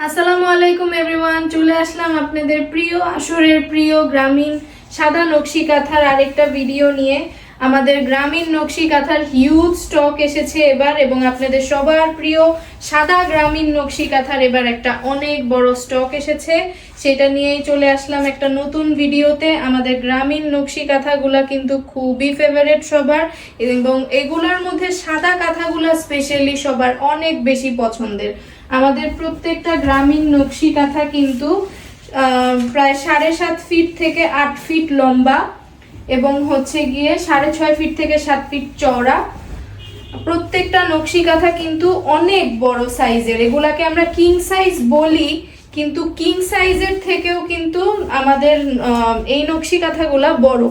আসসালামু আলাইকুম এভরিওয়ান, চলে আসলাম আপনাদের প্রিয় আসরের প্রিয় গ্রামীণ সাদা নকশি কাঁথার আরেকটা ভিডিও নিয়ে। আমাদের গ্রামীণ নকশি কাঁথার হিউজ স্টক এসেছে এবার, এবং আপনাদের সবার প্রিয় সাদা গ্রামীণ নকশি কাঁথার এবার একটা অনেক বড় স্টক এসেছে। সেটা নিয়েই চলে আসলাম একটা নতুন ভিডিওতে। আমাদের গ্রামীণ নকশি কাঁথাগুলা কিন্তু খুবই ফেভারিট সবার, এবং এগুলোর মধ্যে সাদা কাঁথাগুলা স্পেশালি সবার অনেক বেশি পছন্দের। আমাদের প্রত্যেকটা গ্রামীণ নকশি কাঁথা কিন্তু প্রায় 7.5 ফিট থেকে 8 ফিট লম্বা, এবং হচ্ছে গিয়ে 6.5 ফিট থেকে 7 ফিট চওড়া। প্রত্যেকটা নকশি কাঁথা কিন্তু অনেক বড় সাইজের, এগুলাকে আমরা কিং সাইজ বলি, কিন্তু কিং সাইজের থেকেও কিন্তু আমাদের এই নকশি কাঁথাগুলা বড়।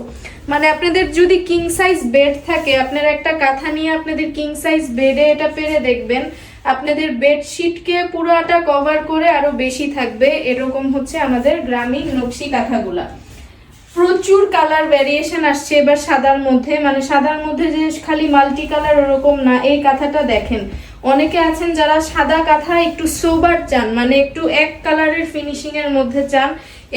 মানে আপনাদের যদি কিং সাইজ বেড থাকে, আপনারা একটা কাঁথা নিয়ে আপনাদের কিং সাইজ বেডে এটা পেরে দেখবেন, আপনাদের বেডশিটকে পুরোটা কভার করে আরো বেশি থাকবে। এরকম হচ্ছে আমাদের গ্রামীণ নকশি কাঁথাগুলা। প্রচুর কালার ভ্যারিয়েশন আসছে এবার সাদার মধ্যে, মানে সাদার মধ্যে যে খালি মাল্টি কালার ওরকম না। এই কাঁথাটা দেখেন, অনেকে আছেন যারা সাদা কাঁথা একটু সোবার চান, মানে একটু এক কালারের ফিনিশিং এর মধ্যে চান।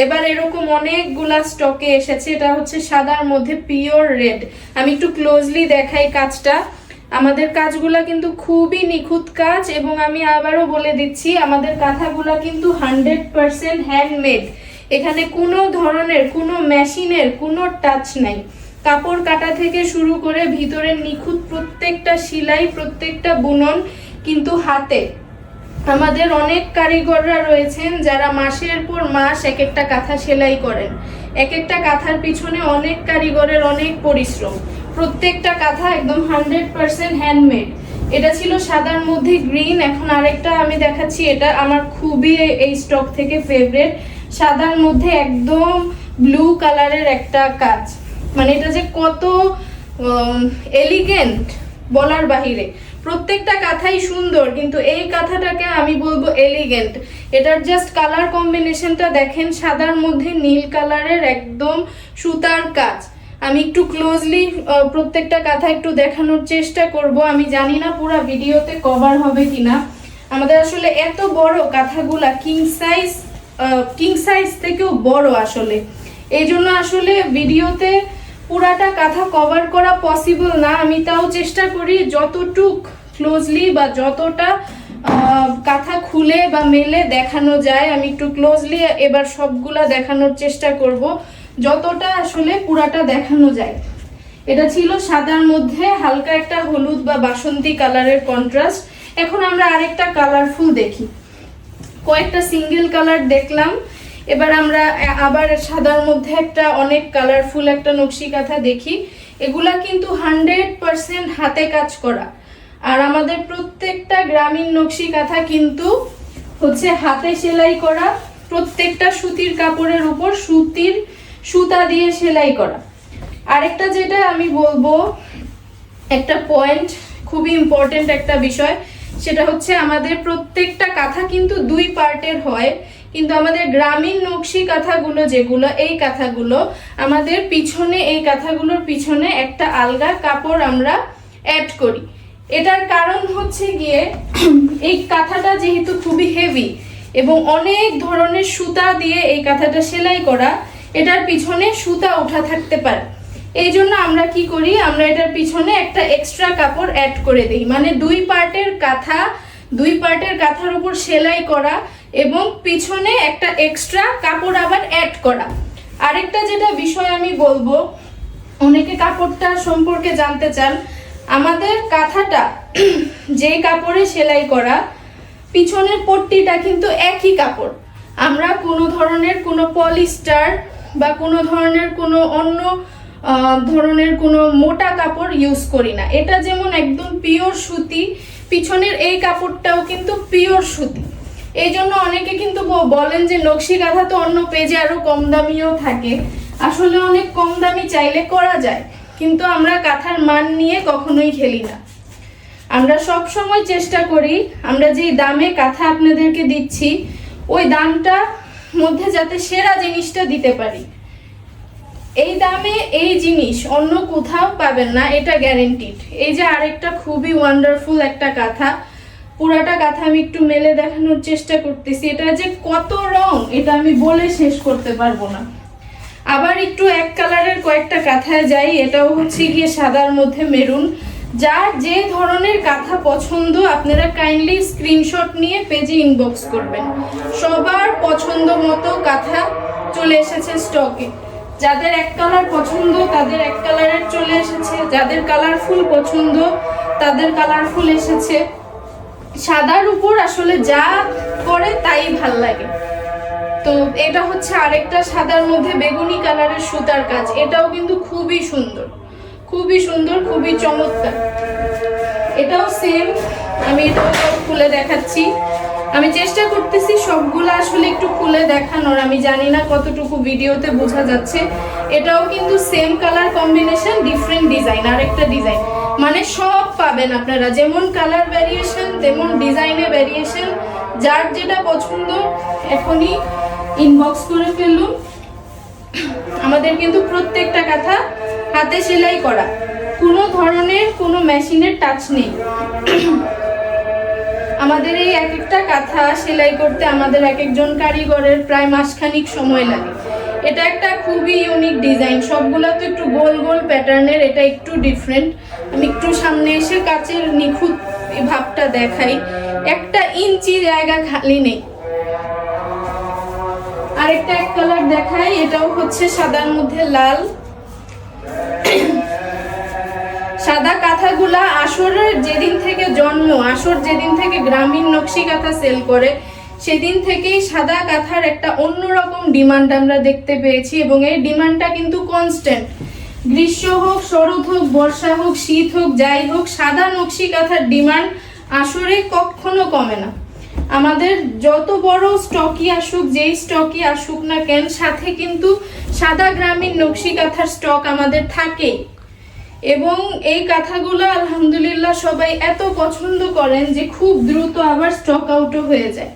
এবার এরকম অনেকগুলা স্টকে এসেছে। এটা হচ্ছে সাদার মধ্যে পিওর রেড। আমি একটু ক্লোজলি দেখাই কাজটা। আমাদের কাজগুলা কিন্তু খুবই নিখুঁত কাজ, এবং আমি আবারও বলে দিচ্ছি আমাদের কাঁথাগুলা কিন্তু 100% হ্যান্ডমেড। এখানে কোনো ধরনের কোনো মেশিনের কোনো টাচ নাই। কাপড় কাটা থেকে শুরু করে ভিতরের নিখুঁত প্রত্যেকটা সেলাই, প্রত্যেকটা বুনন কিন্তু হাতে। আমাদের অনেক কারিগররা রয়েছেন যারা মাসের পর মাস এক একটা কাঁথা সেলাই করেন। এক একটা কাঁথার পিছনে অনেক কারিগরের অনেক পরিশ্রম। প্রত্যেকটা কাঁথা একদম 100% হ্যান্ডমেড। এটা ছিল সাদার মধ্যে গ্রিন, এখন আরেকটা আমি দেখাচ্ছি। এটা আমার খুবই এই স্টক থেকে ফেভারিট। সাদার মধ্যে একদম ব্লু কালারের একটা কাজ, মানে এটা যে কত এলিগেন্ট বলার বাহিরে। প্রত্যেকটা কাঁথাই সুন্দর, কিন্তু এই কাঁথাটাকে আমি বলবো এলিগেন্ট। এটার জাস্ট কালার কম্বিনেশনটা দেখেন, সাদার মধ্যে নীল কালারের একদম সুতার কাজ। আমি একটু ক্লোজলি প্রত্যেকটা কাঁথা একটু দেখানোর চেষ্টা করব। আমি জানি না পুরো ভিডিওতে কভার হবে কিনা। আমাদের আসলে এত বড় কাঁথাগুলা কিং সাইজ থেকেও বড় আসলে, এই জন্য আসলে ভিডিওতে পুরাটা কাঁথা কভার করা পসিবল না। আমি তাও চেষ্টা করি যতটুক ক্লোজলি বা যতটা কাঁথা খুলে বা মেলে দেখানো যায়, আমি একটু ক্লোজলি এবার সবগুলা দেখানোর চেষ্টা করব, যতটা আসলে পুরাটা দেখানো যায়। এটা ছিল সাদার মধ্যে হালকা একটা হলুদ বা বাসন্তী কালারের কন্ট্রাস্ট। এখন আমরা আরেকটা কালারফুল দেখি। কয়েকটা সিঙ্গেল কালার দেখলাম, এবার আমরা আবার সাদার মধ্যে একটা অনেক কালারফুল একটা নকশি কাঁথা দেখি। এগুলা কিন্তু 100% হাতে কাজ করা। আর আমাদের প্রত্যেকটা গ্রামীণ নকশি কাঁথা কিন্তু হচ্ছে হাতে সেলাই করা, প্রত্যেকটা সুতির কাপড়ের উপর সুতা দিয়ে সেলাই করা। আরেকটা যেটা আমি বলবো, একটা পয়েন্ট, খুবই ইম্পর্টেন্ট একটা বিষয়, সেটা হচ্ছে আমাদের প্রত্যেকটা কাঁথা কিন্তু 2 পার্টের হয়, কিন্তু আমাদের গ্রামীণ নকশি কাঁথাগুলো যেগুলো, এই কাঁথাগুলো আমাদের পিছনে, এই কাঁথাগুলোর পিছনে একটা আলগা কাপড় আমরা অ্যাড করি। এটার কারণ হচ্ছে গিয়ে এই কাঁথাটা যেহেতু খুবই হেভি এবং অনেক ধরনের সুতা দিয়ে এই কাঁথাটা সেলাই করা, এটার পিছনে সুতা ওঠা থাকতে পারে। এই জন্য আমরা কি করি, আমরা এটার পিছনে একটা এক্সট্রা কাপড় অ্যাড করে দিই। মানে 2 পার্টের কাঁথার উপর সেলাই করা এবং পিছনে একটা এক্সট্রা কাপড় আবার অ্যাড করা। আরেকটা যেটা বিষয় আমি বলবো, অনেকে কাপড়টা সম্পর্কে জানতে চান। আমাদের কাঁথাটা যে কাপড়ে সেলাই করা, পিছনের পট্টিটা কিন্তু একই কাপড়। আমরা কোনো ধরনের কোনো পলিস্টার বা কোনো ধরনের কোনো অন্য ধরনের কোনো মোটা কাপড় ইউজ করি না। এটা যেমন একদম পিওর সুতি, পিছনের এই কাপড়টাও কিন্তু পিওর সুতি। এই জন্য অনেকে কিন্তু বলেন যে নকশি কাঁথা তো অন্য পেজে আরো কম দামিও থাকে। আসলে অনেক কম দামি চাইলে করা যায়, কিন্তু আমরা কাঁথার মান নিয়ে কখনোই খেলি না। আমরা সব সময় চেষ্টা করি আমরা যেই দামে কাঁথা আপনাদেরকে দিচ্ছি, ওই দামটা মধ্যে যাতে সেরা জিনিসটা দিতে পারি। এই দামে এই জিনিস অন্য কোথাও পাবেন না, এটা গ্যারান্টিড। এই যে আরেকটা খুবই ওয়ান্ডারফুল একটা কাঁথা, পুরাটা কাঁথা আমি একটু মেলে দেখানোর চেষ্টা করতেছি। এটা যে কত রং এটা আমি বলে শেষ করতে পারবো না। আবার একটু এক কালারের কয়েকটা কাঁথায় যাই। এটাও হচ্ছে গিয়ে সাদার মধ্যে মেরুন। যার যে ধরনের কাঁথা পছন্দ আপনারা কাইন্ডলি স্ক্রিনশট নিয়ে পেজে ইনবক্স করবেন। সবার পছন্দ মতো কাঁথা চলে এসেছে স্টকে। যাদের এক কালার পছন্দ তাদের এক কালারের চলে এসেছে, যাদের কালারফুল পছন্দ তাদের কালারফুল এসেছে। সাদার উপর আসলে যা করে তাই ভাল লাগে। তো এটা হচ্ছে আরেকটা সাদার মধ্যে বেগুনি কালারের সুতার কাজ। এটাও কিন্তু খুবই সুন্দর, খুবই সুন্দর, খুবই চমৎকার। এটাও সেম, আমি এটাও খুলে দেখাচ্ছি। আমি চেষ্টা করতেছি সবগুলো আসলে একটু খুলে দেখানোর, আমি জানি না কতটুকু ভিডিওতে বোঝা যাচ্ছে। এটাও কিন্তু same colour combination, different design, আরেকটা ডিজাইন, মানে সব পাবেন আপনারা, যেমন কালার ভ্যারিয়েশন তেমন ডিজাইনে ভ্যারিয়েশন। যার যেটা পছন্দ এখনই ইনবক্স করে ফেলুন। আমাদের কিন্তু প্রত্যেকটা কাঁথা হাতে সেলাই করা, কোনো ধরনের কোনো মেশিনের টাচ নেই। আমাদের এই এক একটা কাঁথা সেলাই করতে আমাদের এক একজন কারিগরের প্রায় মাসখানিক সময় লাগে। এটা একটা খুবই ইউনিক ডিজাইন, সবগুলা তো একটু গোল গোল প্যাটার্নের, এটা একটু ডিফারেন্ট। আমি একটু সামনে এসে কাচের নিখুঁত ভাবটা দেখাই। একটা ইঞ্চি জায়গা খালি নেই। আরেকটা এক কালার দেখাই, এটাও হচ্ছে সাদার মধ্যে লাল। সাদা কাঁথাগুলা আসরের যেদিন থেকে জন্ম, আসর যেদিন থেকে গ্রামীণ নকশি কাঁথা সেল করে সেদিন থেকেই সাদা কাঁথার একটা অন্যরকম ডিমান্ড আমরা দেখতে পেয়েছি, এবং এই ডিমান্ডটা কিন্তু কনস্ট্যান্ট। গ্রীষ্ম হোক, শরৎ হোক, বর্ষা হোক, শীত হোক, যাই হোক, সাদা নকশি কাঁথার ডিমান্ড আসরে কখনো কমে না। আমাদের যত বড় স্টকই আসুক, যেই স্টকই আসুক না কেন, সাথে কিন্তু সাদা গ্রামীণ নকশি কাঁথার স্টক আমাদের থাকেই। এবং এই কাঁথাগুলো আলহামদুলিল্লাহ সবাই এত পছন্দ করেন যে খুব দ্রুত আবার স্টক আউটও হয়ে যায়।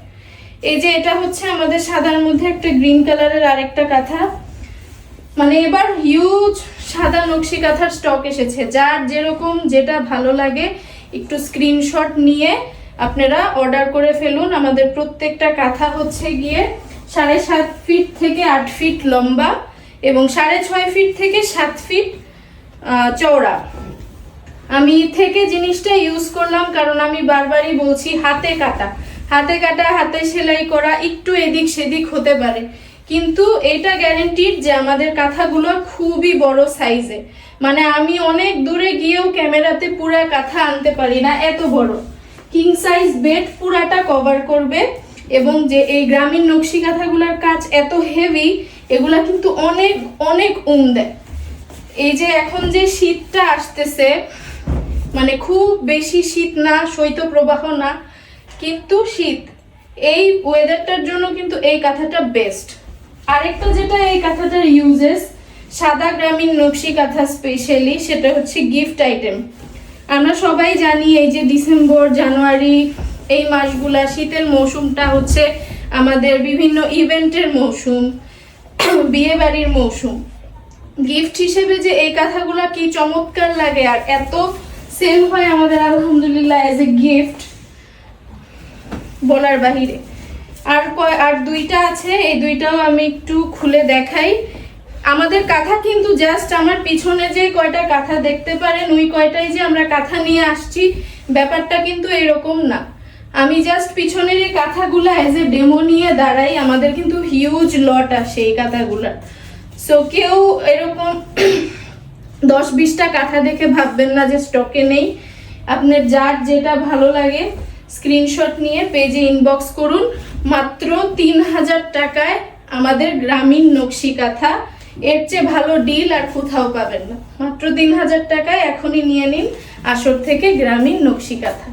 এই যে এটা হচ্ছে আমাদের সাদার মধ্যে একটা গ্রিন কালারের আরেকটা কাঁথা, মানে এবার হিউজ সাদা নকশি কাঁথার স্টক এসেছে। যার যেরকম যেটা ভালো লাগে একটু স্ক্রিনশট নিয়ে আপনারা অর্ডার করে ফেলুন। আমাদের প্রত্যেকটা কাঁথা হচ্ছে গিয়ে 7.5 ফিট থেকে 8 ফিট লম্বা এবং 6.5 ফিট থেকে 7 ফিট চওড়া। আমি থেকে জিনিসটা ইউজ করলাম কারণ আমি বারবারই বলছি হাতে কাটা, হাতে কাটা, হাতে সেলাই করা, একটু এদিক সেদিক হতে পারে, কিন্তু এটা গ্যারান্টিড যে আমাদের কাঁথাগুলো খুবই বড় সাইজে। মানে আমি অনেক দূরে গিয়েও ক্যামেরাতে পুরা কাঁথা আনতে পারি না, এত বড়। কিং সাইজ বেড পুরাটা কভার করবে। এবং যে এই গ্রামীণ নকশি কাঁথাগুলোর কাজ এত হেভি, এগুলা কিন্তু অনেক অনেক দেয়। এই যে এখন যে শীতটা আসতেছে, মানে খুব বেশি শীত না, শৈত্যপ্রবাহ না, কিন্তু শীত, এই ওয়েদারটার জন্য কিন্তু এই কাঁথাটা বেস্ট। আরেকটা যেটা এই কাঁথাটার ইউজেস, সাদা গ্রামীণ নকশি কাঁথা স্পেশালি, সেটা হচ্ছে গিফট আইটেম। আমরা সবাই জানি এই যে ডিসেম্বর, জানুয়ারি, এই মাসগুলা, শীতের মৌসুমটা হচ্ছে আমাদের বিভিন্ন ইভেন্টের মৌসুম, বিয়ে বাড়ির মৌসুম। গিফট হিসেবে যে এই কাঁথাগুলা কি চমৎকার লাগে, আর এত সেল হয় আমাদের আলহামদুলিল্লাহ এজ এ গিফট, বলার বাহিরে। আর দুইটা আছে, এই দুইটাও আমি একটু খুলে দেখাই। আমাদের কাঁথা কিন্তু জাস্ট আমার পিছনে যে কয়টা কাঁথা দেখতে পারেন ওই কয়টাই যে আমরা কাঁথা নিয়ে আসছি, ব্যাপারটা কিন্তু এরকম না। আমি জাস্ট পিছনের এই কাঁথাগুলো এজ এ ডেমো নিয়ে দাঁড়াই, আমাদের কিন্তু হিউজ লট আসে এই কাঁথাগুলার। সো কেউ এরকম 10-20টা কাঁথা দেখে ভাববেন না যে স্টকে নেই। আপনার যার যেটা ভালো লাগে স্ক্রিনশট নিয়ে পেজে ইনবক্স করুন। মাত্র 3000 টাকায় আমাদের গ্রামীণ নকশি কাঁথা, এর চেয়ে ভালো ডিল আর কোথাও পাবেন না। মাত্র 3000 টাকায় এখনই নিয়ে নিন আসর থেকে গ্রামীণ নকশি কাঁথা।